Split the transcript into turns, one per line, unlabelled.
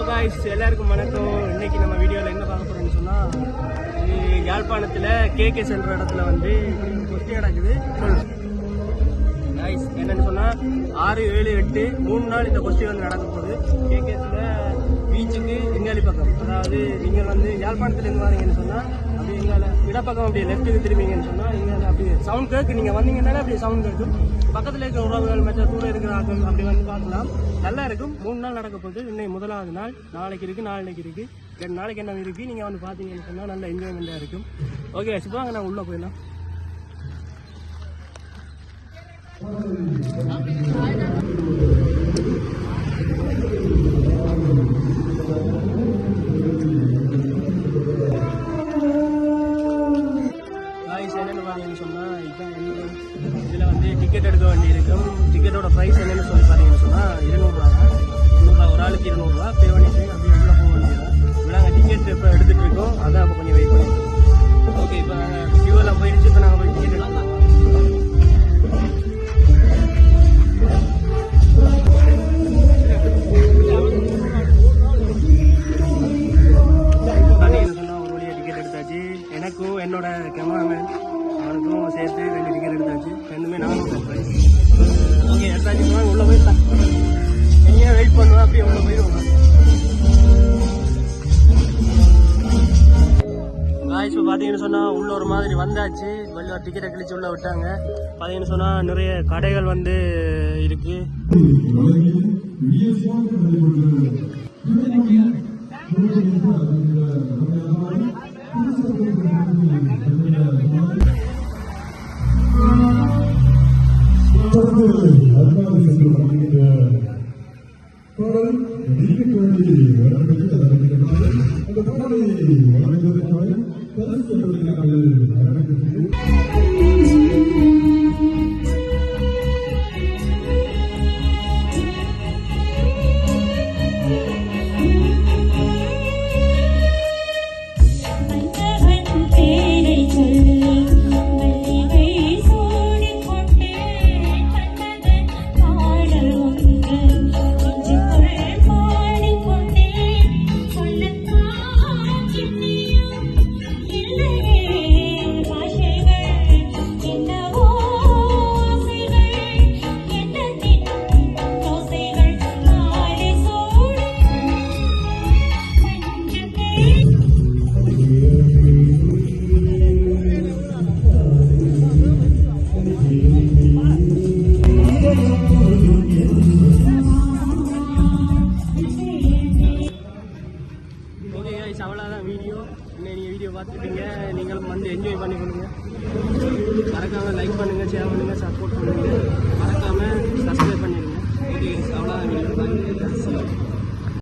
Guys எல்லாருக்கும் வணக்கம். இன்னைக்கு நம்ம வீடியோல என்ன பார்க்க போறோம்னு சொன்னா யாழ்ப்பாணத்துல கேகே செல்ற இடத்துல வந்து குஸ்தி நடக்குது. गाइस என்னன்னு சொன்னா 6, 7, 8 3 நாள் இந்த குஸ்தி வந்து நடக்க போகுது. கேகேல பீச்சுக்கு இங்காலி பக்கம், அதாவது நீங்க வந்து யாழ்ப்பாணத்துல இருந்து வரீங்கன்னு சொன்னா அப்படியே எங்கால இடப்பக்கம் அப்படியே லெஃப்ட்டுக்கு திரும்பிங்கன்னு சொன்னா இங்கால அப்படியே சவுண்ட் கேக்கு, நீங்க வந்தீங்கன்னாலே அப்படியே சவுண்ட் கேட்கும். பக்கத்துல இருக்கிற உறவுகள் மற்ற கூட இருக்கிறார்கள் அப்படி வந்து பார்க்கலாம். நல்லா இருக்கும். 3 நாள் நடக்க போகுது. இன்னைக்கு முதலாவது நாள், நாளைக்கு இருக்கு, நாளைக்கு இருக்கு, 2 நாளைக்கு என்ன இருக்கு. நீங்க வந்து பாத்தீங்கன்னு சொன்னா நல்ல என்ஜாய்மெண்டா இருக்கும். ஓகே சுப்பாங்க, நான் உள்ள போயிடலாம். என்னென்னு பார்த்தீங்கன்னு சொன்னால் இதில் வந்து டிக்கெட் எடுக்க வேண்டி இருக்கும். டிக்கெட்டோட ப்ரைஸ் என்னென்னு சொல்லி பார்த்தீங்கன்னு சொன்னால் 200 200 ஒரு ஆளுக்கு 200 பே பண்ணிட்டு அப்படியே உள்ளே போக வேண்டியதான். இப்போ நாங்கள் டிக்கெட் இப்போ எடுத்துகிட்டு இருக்கோம், அதான் இப்போ கொஞ்சம் வெயிட் பண்ணிட்டு. ஓகே, இப்போ நாங்கள் கியூவெல்லாம் போயிடுச்சு. இப்போ நாங்கள் போய் டிக்கெட் எடுக்கலாம். எனக்கும் என்னோட கேமராமேன் அவனுக்கும் சேர்த்து 2 டிக்கெட் எடுத்தாச்சு. ரெண்டுமே நானும் சர்ப்ரைஸ். ஓகே எடுத்தாச்சு. உள்ள போயிடலாம். எங்கேயா வெயிட் பண்ணுவேன், அப்படியே உள்ள போயிடுவோம். காய்ச்சி இப்போ பார்த்தீங்கன்னு சொன்னால் உள்ள ஒரு மாதிரி வந்தாச்சு. வெளியே ஒரு டிக்கெட்டை கிழிச்சு உள்ள விட்டாங்க. பார்த்தீங்கன்னு சொன்னால் நிறைய கடைகள் வந்து இருக்கு. அவ்வளோதான் வீடியோ. இன்னும் நீங்கள் வீடியோ பார்த்துருப்பீங்க. நீங்களும் வந்து என்ஜாய் பண்ணி கொடுங்க. மறக்காம லைக் பண்ணுங்கள், ஷேர் பண்ணுங்கள், சப்போர்ட் பண்ணுங்கள்.